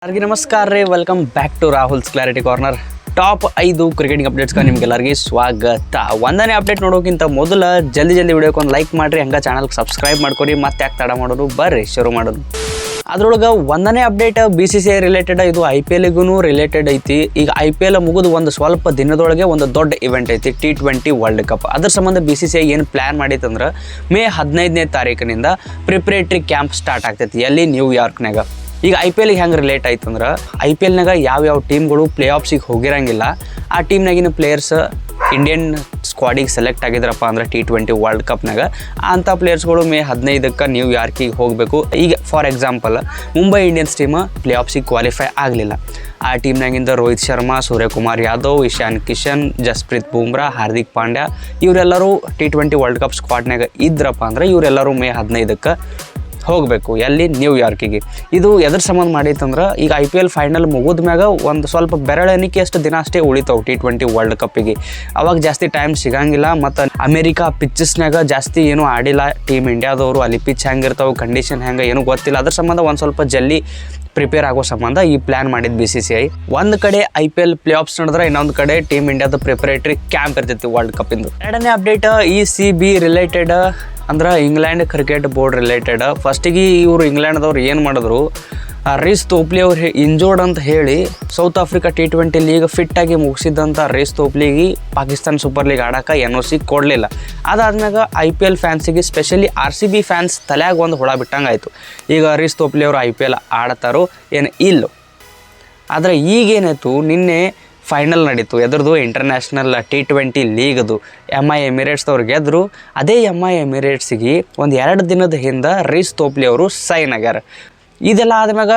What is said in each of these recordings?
ಎಲ್ಲರಿಗೂ ನಮಸ್ಕಾರ ರೀ. Welcome back to Rahul's clarity corner. Top 5 cricketing ಅಪ್ಡೇಟ್ಸ್ಗೆ ನಿಮ್ಗೆಲ್ಲರಿಗೂ ಸ್ವಾಗತ. ಒಂದನೇ ಅಪ್ಡೇಟ್ ನೋಡೋಕ್ಕಿಂತ ಮೊದಲು ಜಲ್ದಿ ವಿಡಿಯೋಕ್ಕೆ ಒಂದು ಲೈಕ್ ಮಾಡಿರಿ, ಹಂಗೆ ಚಾನಲ್ಗೆ ಸಬ್ಸ್ಕ್ರೈಬ್ ಮಾಡ್ಕೊರಿ. ಮತ್ತೆ ಯಾಕೆ ತಡ ಮಾಡೋದು, ಬರ್ರಿ ಶುರು ಮಾಡೋದು. ಅದ್ರೊಳಗೆ ಒಂದನೇ ಅಪ್ಡೇಟ್ BCCI ರಿಲೇಟೆಡ್, ಇದು IPLಗೂ ರಿಲೇಟೆಡ್ ಐತಿ. ಈಗ IPL ಮುಗಿದು ಒಂದು ಸ್ವಲ್ಪ ದಿನದೊಳಗೆ ಒಂದು ದೊಡ್ಡ ಇವೆಂಟ್ ಐತಿ, T20 ವರ್ಲ್ಡ್ ಕಪ್. ಅದ್ರ ಸಂಬಂಧ BCCI ಏನು ಪ್ಲ್ಯಾನ್ ಮಾಡೈತಂದ್ರೆ ಮೇ 15ನೇ ತಾರೀಕಿನಿಂದ ಪ್ರಿಪ್ರೇಟ್ರಿ ಕ್ಯಾಂಪ್ ಸ್ಟಾರ್ಟ್ ಆಗ್ತೈತಿ, ಎಲ್ಲಿ ನ್ಯೂಯಾರ್ಕ್ನಾಗ. ಈಗ IPL ಹೆಂಗೆ ರಿಲೇಟ್ ಆಯ್ತಂದ್ರೆ, IPLನಾಗ ಯಾವ ಟೀಮ್ಗಳು ಪ್ಲೇ ಆಫ್ಸಿಗೆ ಹೋಗಿರಂಗಿಲ್ಲ, ಆ ಟೀಮ್ನಾಗಿನ ಪ್ಲೇಯರ್ಸ್ ಇಂಡಿಯನ್ ಸ್ಕ್ವಾಡಿಗೆ ಸೆಲೆಕ್ಟ್ ಆಗಿದ್ರಪ್ಪ ಅಂದ್ರೆ T20 ವರ್ಲ್ಡ್ ಕಪ್ನಾಗ, ಅಂಥ ಪ್ಲೇಯರ್ಸ್ಗಳು ಮೇ 15ಕ್ಕೆ ನ್ಯೂಯಾರ್ಕಿಗೆ ಹೋಗಬೇಕು. ಈಗ for example Mumbai Indians team play ಆಫ್ಸಿಗೆ ಕ್ವಾಲಿಫೈ ಆಗಲಿಲ್ಲ. ಆ ಟೀಮ್ನಾಗಿಂದ ರೋಹಿತ್ ಶರ್ಮಾ, ಸೂರ್ಯಕುಮಾರ್ ಯಾದವ್, ಇಶಾನ್ ಕಿಶನ್, ಜಸ್ಪ್ರೀತ್ ಬೂಮ್ರಾ, ಹಾರ್ದಿಕ್ ಪಾಂಡ್ಯ ಇವರೆಲ್ಲರೂ T20 ವರ್ಲ್ಡ್ ಕಪ್ ಸ್ಕ್ವಾಡ್ನಾಗ ಇದ್ರಪ್ಪ ಅಂದ್ರೆ ಇವರೆಲ್ಲರೂ ಮೇ 15ಕ್ಕೆ ಹೋಗಬೇಕು, ಎಲ್ಲಿ ನ್ಯೂಯಾರ್ಕಿಗೆ. ಇದು ಎದ್ರ ಸಂಬಂಧ ಮಾಡೈತಂದ್ರೆ, ಈಗ IPL ಫೈನಲ್ ಮುಗಿದ ಮ್ಯಾಗ ಒಂದು ಸ್ವಲ್ಪ ಬೆರಳೆಣಿಕೆ ಅಷ್ಟು ದಿನ ಅಷ್ಟೇ ಉಳಿತಾವೆ T20 ವರ್ಲ್ಡ್ ಕಪ್ಪಿಗೆ. ಅವಾಗ ಜಾಸ್ತಿ ಟೈಮ್ ಸಿಗಂಗಿಲ್ಲ. ಮತ್ತು ಅಮೇರಿಕಾ ಪಿಚ್ಚಸ್ನಾಗ ಜಾಸ್ತಿ ಏನೂ ಆಡಿಲ್ಲ ಟೀಮ್ ಇಂಡಿಯಾದವರು. ಅಲ್ಲಿ ಪಿಚ್ ಹೆಂಗಿರ್ತಾವೆ, ಕಂಡೀಷನ್ ಹೆಂಗೆ ಏನೂ ಗೊತ್ತಿಲ್ಲ. ಅದ್ರ ಸಂಬಂಧ ಒಂದು ಸ್ವಲ್ಪ ಜಲ್ದಿ ಪ್ರಿಪೇರ್ ಆಗೋ ಸಂಬಂಧ ಈ ಪ್ಲ್ಯಾನ್ ಮಾಡಿದ್ದು BCCI. ಒಂದು ಕಡೆ IPL ಪ್ಲೇ ಆಫ್ಸ್ ನಡೆದ್ರೆ, ಇನ್ನೊಂದು ಕಡೆ ಟೀಮ್ ಇಂಡಿಯಾದ ಪ್ರಿಪರೇಟರಿ ಕ್ಯಾಂಪ್ ಇರ್ತೈತಿ ವರ್ಲ್ಡ್ ಕಪ್ಪಿಂದು. ಎರಡನೇ ಅಪ್ಡೇಟ್ ECB ರಿಲೇಟೆಡ್, ಅಂದ್ರೆ ಇಂಗ್ಲೆಂಡ್ ಕ್ರಿಕೆಟ್ ಬೋರ್ಡ್ ರಿಲೇಟೆಡ್. ಫಸ್ಟಿಗೆ ಇವರು ಇಂಗ್ಲೆಂಡ್ದವ್ರು ಏನು ಮಾಡಿದ್ರು, ರೀಸ್ ತೋಪ್ಲಿ ಅವ್ರು ಇಂಜೋರ್ಡ್ ಅಂತ ಹೇಳಿ ಸೌತ್ ಆಫ್ರಿಕಾ T20 ಲೀಗ್ ಫಿಟ್ಟಾಗಿ ಮುಗಿಸಿದಂಥ ರೀಸ್ ತೋಪ್ಲಿಗೆ ಪಾಕಿಸ್ತಾನ ಸೂಪರ್ ಲೀಗ್ ಆಡೋಕೆ NOC ಕೊಡಲಿಲ್ಲ. ಅದಾದ್ಮ್ಯಾಗ IPL ಫ್ಯಾನ್ಸಿಗೆ, ಸ್ಪೆಷಲಿ RCB ಫ್ಯಾನ್ಸ್ ತಲೆಯಾಗ ಒಂದು ಹುಳ ಬಿಟ್ಟಂಗೆ ಆಯಿತು. ಈಗ ರೀಸ್ ತೋಪ್ಲಿ ಅವರು IPL ಆಡ್ತಾರೋ ಏನು ಇಲ್ಲೋ. ಆದರೆ ಈಗೇನಾಯಿತು, ನಿನ್ನೆ ಫೈನಲ್ ನಡೀತು ಎದ್ರದ್ದು, ಇಂಟರ್ನ್ಯಾಷನಲ್ T20 ಲೀಗದು. MI ಎಮಿರೇಟ್ಸ್ದವ್ರು ಗೆದ್ದರು. ಅದೇ MI ಎಮಿರೇಟ್ಸಿಗೆ ಒಂದು 2 ದಿನದ ಹಿಂದೆ ರೀಸ್ ತೋಪ್ಲಿ ಅವರು ಸೈನ್ ಆಗ್ಯಾರ. ಇದೆಲ್ಲ ಆದ್ಮ್ಯಾಗ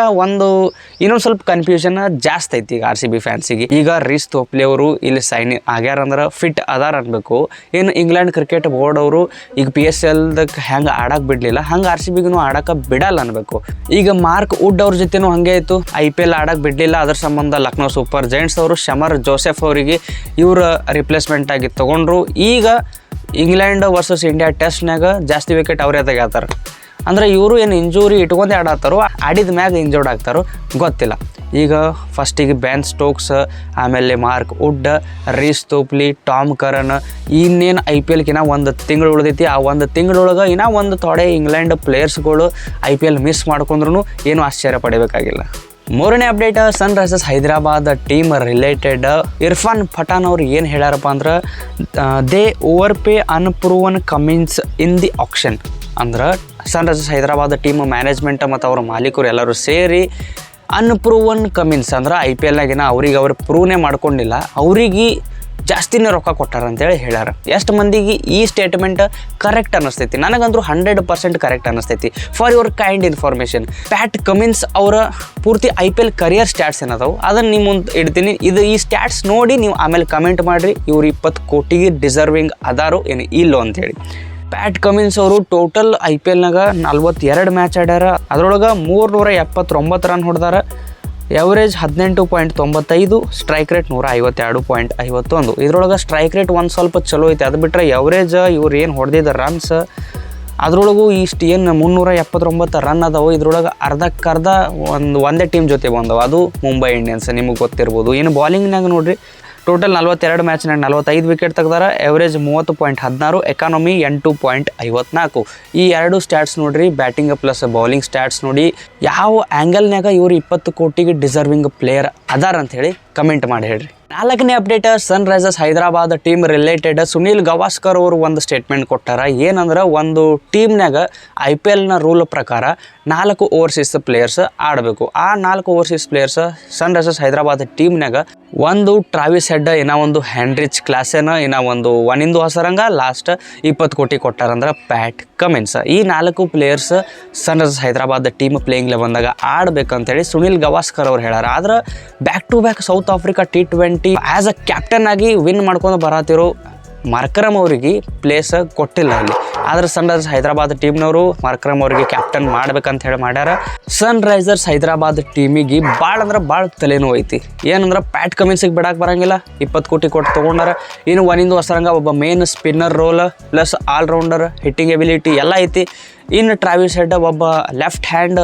ಇನ್ನೊಂದು ಸ್ವಲ್ಪ ಕನ್ಫ್ಯೂಷನ್ ಜಾಸ್ತಿ ಐತಿ ಈಗ RCB ಫ್ಯಾನ್ಸಿಗೆ. ಈಗ ರೀಸ್ ತೋಪ್ಲಿ ಅವರು ಇಲ್ಲಿ ಸೈನ್ ಆಗ್ಯಾರಂದ್ರೆ ಫಿಟ್ ಅದಾರ ಅನ್ಬೇಕು. ಏನು ಇಂಗ್ಲೆಂಡ್ ಕ್ರಿಕೆಟ್ ಬೋರ್ಡ್ ಅವರು ಈಗ PSLದಕ್ಕೆ ಹೆಂಗೆ ಆಡೋಕೆ ಬಿಡಲಿಲ್ಲ, ಹಂಗೆ RCBಗೂ ಆಡೋಕೆ ಬಿಡಲ್ಲ ಅನ್ಬೇಕು. ಈಗ ಮಾರ್ಕ್ ವುಡ್ ಅವ್ರ ಜೊತೆನೂ ಹಂಗೆ ಆಯಿತು, IPL ಆಡೋಕೆ ಬಿಡಲಿಲ್ಲ. ಅದ್ರ ಸಂಬಂಧ ಲಕ್ನೋ ಸೂಪರ್ ಜೈಂಟ್ಸ್ ಅವರು ಶಮರ್ ಜೋಸೆಫ್ ಅವರಿಗೆ ಇವ್ರ ರಿಪ್ಲೇಸ್ಮೆಂಟ್ ಆಗಿ ತೊಗೊಂಡ್ರು. ಈಗ ಇಂಗ್ಲೆಂಡ್ ವರ್ಸಸ್ ಇಂಡಿಯಾ ಟೆಸ್ಟ್ನಾಗ ಜಾಸ್ತಿ ವಿಕೆಟ್ ಅವರೇ ತೆಗ್ಯಾತಾರೆ. ಅಂದ್ರೆ ಇವರು ಏನು ಇಂಜೂರಿ ಇಟ್ಕೊಂಡೇ ಆಡತ್ತಾರೋ, ಆಡಿದ ಮ್ಯಾಗ ಇಂಜೂರ್ಡ್ ಆಗ್ತಾರೋ ಗೊತ್ತಿಲ್ಲ. ಈಗ ಫಸ್ಟಿಗೆ ಬೆನ್ ಸ್ಟೋಕ್ಸ್, ಆಮೇಲೆ ಮಾರ್ಕ್ ವುಡ್, ರೀಸ್ ತೋಪ್ಲಿ, ಟಾಮ್ ಕರನ್, ಇನ್ನೇನು IPLಗಿನ ಒಂದು ತಿಂಗಳು ಉಳಿದೈತಿ. ಆ ಒಂದು ತಿಂಗಳೊಳಗೆ ಇನ್ನೂ ಒಂದು ಥೋಡೆ ಇಂಗ್ಲೆಂಡ್ ಪ್ಲೇಯರ್ಸ್ಗಳು IPL ಮಿಸ್ ಮಾಡ್ಕೊಂಡ್ರು ಏನೂ ಆಶ್ಚರ್ಯ ಪಡಬೇಕಾಗಿಲ್ಲ. ಮೂರನೇ update, Sunrisers Hyderabad team related. Irfan Pathan ಅವ್ರು ಏನು ಹೇಳ್ಯಾರಪ್ಪ ಅಂದ್ರೆ, they over pay unproven Cummins in the auction. ಅಂದ್ರೆ Sunrisers Hyderabad team management ಮತ್ತು ಅವ್ರ ಮಾಲೀಕರು ಎಲ್ಲರೂ ಸೇರಿ ಅನ್ಪ್ರೂವನ್ ಕಮಿನ್ಸ್ ಅಂದ್ರೆ IPLನಾಗಿನ ಅವ್ರು ಪ್ರೂವ್ನೇ ಮಾಡ್ಕೊಂಡಿಲ್ಲ, ಅವ್ರಿಗೆ ಜಾಸ್ತಿನೇ ರೊಕ್ಕ ಕೊಟ್ಟಾರ ಅಂತೇಳಿ ಹೇಳ್ಯಾರ. ಎಷ್ಟು ಮಂದಿಗೆ ಈ ಸ್ಟೇಟ್ಮೆಂಟ್ ಕರೆಕ್ಟ್ ಅನ್ನಿಸ್ತೈತಿ? ನನಗಂದ್ರೂ 100% ಕರೆಕ್ಟ್ ಅನ್ನಿಸ್ತೈತಿ. For your kind information, Pat Cummins ಅವರ ಪೂರ್ತಿ IPL ಕರಿಯರ್ ಸ್ಟ್ಯಾಟ್ಸ್ ಏನದಾವು ಅದನ್ನು ನಿಮ್ಮ ಮುಂದೆ ಇಡ್ತೀನಿ. ಈ ಸ್ಟ್ಯಾಟ್ಸ್ ನೋಡಿ ನೀವು ಆಮೇಲೆ ಕಮೆಂಟ್ ಮಾಡಿರಿ, ಇವ್ರು 20 ಕೋಟಿಗೆ ಡಿಸರ್ವಿಂಗ್ ಅದಾರೋ ಏನು ಇಲ್ಲೋ ಅಂಥೇಳಿ. ಪ್ಯಾಟ್ ಕಮಿನ್ಸ್ ಅವರು ಟೋಟಲ್ IPLನಾಗ 42 ಮ್ಯಾಚ್ ಆಡ್ಯಾರ. ಅದರೊಳಗೆ 379 ರನ್ ಹೊಡೆದಾರ. Average 18.95, strike rate 152.51. ಇದ್ರೊಳಗೆ ಸ್ಟ್ರೈಕ್ ರೇಟ್ ಒಂದು ಸ್ವಲ್ಪ ಚಲೋ ಐತೆ. ಅದು ಬಿಟ್ಟರೆ ಎವರೇಜ್ ಇವ್ರು ಏನು ಹೊಡೆದಿದ್ದ ರನ್ಸ್ ಅದ್ರೊಳಗೂ ಇಷ್ಟು ಏನು 379 ರನ್ ಅದಾವು. ಇದ್ರೊಳಗೆ ಅರ್ಧಕ್ಕರ್ಧ ಒಂದೇ ಟೀಮ್ ಜೊತೆ ಬಂದವು, ಅದು ಮುಂಬೈ ಇಂಡಿಯನ್ಸ್. ನಿಮಗೆ ಗೊತ್ತಿರ್ಬೋದು. ಇನ್ನು ಬಾಲಿಂಗ್ನಾಗ ನೋಡಿರಿ, ಟೋಟಲ್ 42 ಮ್ಯಾಚ್ನಾಗ 45 ವಿಕೆಟ್ ತೆಗ್ದಾರ. Average 30.16, economy 8.54. ಈ 2 ಸ್ಟ್ಯಾಟ್ಸ್ ನೋಡಿರಿ, ಬ್ಯಾಟಿಂಗ್ ಪ್ಲಸ್ ಬೌಲಿಂಗ್ ಸ್ಟ್ಯಾಟ್ಸ್ ನೋಡಿ, ಯಾವ ಆ್ಯಂಗಲ್ನಾಗ ಇವರು 20 ಕೋಟಿಗೆ ಡಿಸರ್ವಿಂಗ್ ಪ್ಲೇಯರ್ ಅದಾರ ಅಂಥೇಳಿ ಕಮೆಂಟ್ ಮಾಡಿ ಹೇಳ್ರಿ. ನಾಲ್ಕನೇ update, Sunrisers Hyderabad team related. Sunil Gavaskar ಅವರು ಒಂದು ಸ್ಟೇಟ್ಮೆಂಟ್ ಕೊಟ್ಟಾರ. ಏನಂದ್ರೆ, ಒಂದು ಟೀಮ್ನಾಗ IPLನ ರೂಲ್ ಪ್ರಕಾರ 4 ಓವರ್ಸೀಸ್ ಪ್ಲೇಯರ್ಸ್ ಆಡಬೇಕು. ಆ 4 overseas players Sunrisers Hyderabad ಟೀಮ್ನಾಗ ಒಂದು ಟ್ರಾವಿಸ್ ಹೆಡ್, ಇನ್ನೂ ಒಂದು ಹೆನ್ರಿಚ್ ಕ್ಲಾಸೆನ್, ಇನ್ನೂ ಒಂದು ಒನಿಂದು ಹಸರಂಗ, ಲಾಸ್ಟ್ 20 ಕೋಟಿ ಕೊಟ್ಟಾರಂದ್ರೆ ಪ್ಯಾಟ್ ಕಮಿನ್ಸ್. ಈ 4 players Sunrisers Hyderabad team playing ಲೆವೆನ್ದಾಗ ಆಡ್ಬೇಕಂತೇಳಿ ಸುನಿಲ್ ಗವಾಸ್ಕರ್ ಅವ್ರು ಹೇಳ್ಯಾರ. ಆದ್ರೆ back to back South Africa T20 as a captain ಆಗಿ ವಿನ್ ಮಾಡ್ಕೊಂಡು ಬರತ್ತಿರೋ ಮಾರ್ಕ್ರಮ್ ಅವರಿಗೆ ಪ್ಲೇಸ್ ಕೊಟ್ಟಿಲ್ಲ ಅಲ್ಲಿ. ಆದರೆ ಸನ್ ರೈಸರ್ಸ್ ಹೈದರಾಬಾದ್ ಟೀಮ್ನವರು ಮಾರ್ಕ್ರಮ್ ಅವರಿಗೆ ಕ್ಯಾಪ್ಟನ್ ಮಾಡ್ಬೇಕಂತ ಹೇಳಿ ಮಾಡ್ಯಾರ. ಸನ್ ರೈಸರ್ಸ್ ಹೈದರಾಬಾದ್ ಟೀಮಿಗೆ ಭಾಳ ಅಂದ್ರೆ ಭಾಳ ತಲೆನೋವು ಐತಿ. ಏನಂದ್ರೆ ಪ್ಯಾಟ್ ಕಮಿನ್ಸಿಗೆ ಬಿಡಕ್ಕೆ ಬರೋಂಗಿಲ್ಲ, 20 ಕೋಟಿ ಕೊಟ್ಟು ತೊಗೊಂಡಾರ. ಇನ್ನು ಒನಿಂದು ಹೊಸರಂಗ ಒಬ್ಬ main spinner role plus all rounder, hitting ability ಎಲ್ಲ ಐತಿ. ಇನ್ನು ಟ್ರಾವಿಸ್ ಹೆಡ್ ಒಬ್ಬ ಲೆಫ್ಟ್ ಹ್ಯಾಂಡ್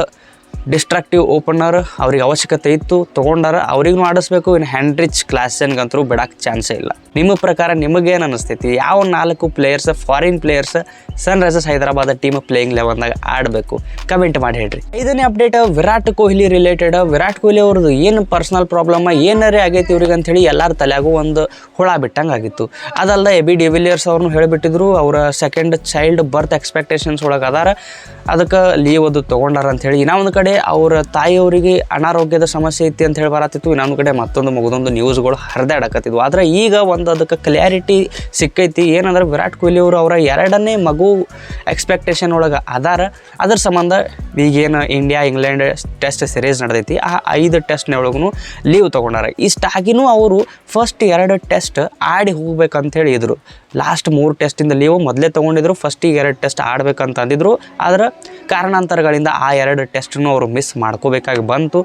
ಡಿಸ್ಟ್ರಕ್ಟಿವ್ ಓಪನರ್ ಅವ್ರಿಗೆ ಅವಶ್ಯಕತೆ ಇತ್ತು, ತೊಗೊಂಡಾರ, ಅವ್ರಿಗೂ ಆಡಿಸ್ಬೇಕು. ಇನ್ನು ಹ್ಯಾಂಡ್ರಿಚ್ ಕ್ಲಾಸನ್ಗಂತೂ ಬಿಡಕ್ಕೆ ಚಾನ್ಸೇ ಇಲ್ಲ. ನಿಮ್ಮ ಪ್ರಕಾರ ನಿಮಗೇನು ಅನ್ನಿಸ್ತೈತಿ? ಯಾವ 4 players, foreign players Sunrisers Hyderabad team playing 11ದಾಗ ಆಡಬೇಕು? ಕಮೆಂಟ್ ಮಾಡಿ ಹೇಳ್ರಿ. 5ನೇ ಅಪ್ಡೇಟ್ ವಿರಾಟ್ ಕೊಹ್ಲಿ ರಿಲೇಟೆಡ್. ವಿರಾಟ್ ಕೊಹ್ಲಿ ಅವ್ರದ್ದು ಏನು ಪರ್ಸ್ನಲ್ ಪ್ರಾಬ್ಲಮ್ ಏನಾರೇ ಆಗೈತಿ ಇವ್ರಿಗೆ ಅಂಥೇಳಿ ಎಲ್ಲರ ತಲೆಯಾಗೂ ಒಂದು ಹುಳ ಬಿಟ್ಟಂಗೆ ಆಗಿತ್ತು. ಅದಲ್ಲ ಎಬಿ ಡಿವಿಲಿಯರ್ಸ್ ಅವ್ರನ್ನೂ ಹೇಳಿಬಿಟ್ಟಿದ್ರು, ಅವರ ಸೆಕೆಂಡ್ ಚೈಲ್ಡ್ ಬರ್ತ್ ಎಕ್ಸ್ಪೆಕ್ಟೇಷನ್ಸ್ ಒಳಗೆ ಅದಾರ, ಅದಕ್ಕೆ ಲೀವ್ ಅದು ತೊಗೊಂಡಾರ ಅಂಥೇಳಿ. ಇನ್ನೊಂದು ಕಡೆ ಅವ್ರ ತಾಯಿಯವರಿಗೆ ಅನಾರೋಗ್ಯದ ಸಮಸ್ಯೆ ಐತಿ ಅಂತ ಹೇಳಿ ಬರತ್ತಿತ್ತು. ಇನ್ನೊಂದು ಕಡೆ ಮತ್ತೊಂದು ಮಗದೊಂದು ನ್ಯೂಸ್ಗಳು ಹರಿದಾಡಕತ್ತಿದ್ವು. ಆದರೆ ಈಗ ಒಂದು ಅದಕ್ಕೆ ಕ್ಲಾರಿಟಿ ಸಿಕ್ಕೈತಿ. ಏನಂದ್ರೆ ವಿರಾಟ್ ಕೊಹ್ಲಿ ಅವರು ಅವರ 2ನೇ ಮಗು ಎಕ್ಸ್ಪೆಕ್ಟೇಷನ್ ಒಳಗೆ ಅದಾರ. ಅದ್ರ ಸಂಬಂಧ ಈಗೇನು ಇಂಡಿಯಾ ಇಂಗ್ಲೆಂಡ್ ಟೆಸ್ಟ್ ಸಿರೀಸ್ ನಡೆದೈತಿ, ಆ 5 ಟೆಸ್ಟ್ನೊಳಗೂ ಲೀವ್ ತೊಗೊಂಡಾರ. ಇಷ್ಟಾಗಿನೂ ಅವರು ಫಸ್ಟ್ 2 ಟೆಸ್ಟ್ ಆಡಿ ಹೋಗ್ಬೇಕಂತೇಳಿ ಇದ್ರು. ಲಾಸ್ಟ್ 3 ಟೆಸ್ಟಿಂದ ಲೀವ್ ಮೊದಲೇ ತೊಗೊಂಡಿದ್ರು, ಫಸ್ಟಿಗೆ 2 ಟೆಸ್ಟ್ ಆಡ್ಬೇಕಂತ ಅಂದಿದ್ರು. ಆದ್ರೆ ಕಾರಣಾಂತರಗಳಿಂದ ಆ 2 ಟೆಸ್ಟನ್ನು ಅವರು ಮಿಸ್ ಮಾಡ್ಕೋಬೇಕಾಗಿ ಬಂತು.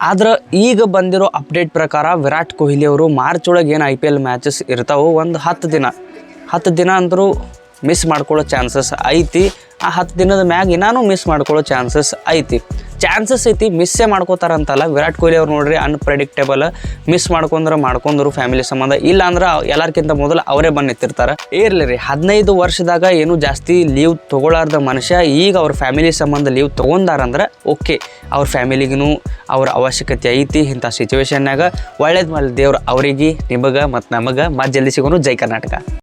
ಆದ್ರೆ ಈಗ ಬಂದಿರೋ ಅಪ್ಡೇಟ್ ಪ್ರಕಾರ ವಿರಾಟ್ ಕೊಹ್ಲಿ ಅವರು ಮಾರ್ಚ್ ಒಳಗೆ ಏನು IPL ಮ್ಯಾಚಸ್ ಇರ್ತಾವೆ, ಒಂದು 10 ದಿನ ಅಂದರೂ ಮಿಸ್ ಮಾಡ್ಕೊಳ್ಳೋ ಚಾನ್ಸಸ್ ಐತಿ. ಆ 10 ದಿನದ ಮ್ಯಾಗ ಇನ್ನೂ ಮಿಸ್ ಮಾಡ್ಕೊಳ್ಳೋ ಚಾನ್ಸಸ್ ಐತಿ. ಮಿಸ್ಸೇ ಮಾಡ್ಕೋತಾರಂತಲ್ಲ. ವಿರಾಟ್ ಕೊಹ್ಲಿ ಅವ್ರು ನೋಡ್ರಿ ಅನ್ಪ್ರೆಡಿಕ್ಟೇಬಲ್, ಮಿಸ್ ಮಾಡ್ಕೊಂಡ್ರು ಫ್ಯಾಮಿಲಿ ಸಂಬಂಧ, ಇಲ್ಲ ಅಂದ್ರೆ ಎಲ್ಲರಿಗಿಂತ ಮೊದಲು ಅವರೇ ಬಂದು ನಿಂತಿರ್ತಾರೆ. ಇರಲಿ ರೀ, 15 ವರ್ಷದಾಗ ಏನು ಜಾಸ್ತಿ ಲೀವ್ ತೊಗೊಳಾರ್ದ ಮನುಷ್ಯ ಈಗ ಅವ್ರ ಫ್ಯಾಮಿಲಿ ಸಂಬಂಧ ಲೀವ್ ತೊಗೊಂಡಾರಂದ್ರೆ ಓಕೆ, ಅವ್ರ ಫ್ಯಾಮಿಲಿಗೂ ಅವ್ರ ಅವಶ್ಯಕತೆ ಐತಿ. ಇಂಥ ಸಿಚುವೇಶನ್ನಾಗ ಒಳ್ಳೇದು ಮಾಡಿ ದೇವ್ರು ಅವರಿಗೆ, ನಿಮಗೆ ಮತ್ತು ನಮಗೆ ಮತ್ತೆ ಜಲ್ದಿ ಸಿಗೋನು. ಜೈ ಕರ್ನಾಟಕ.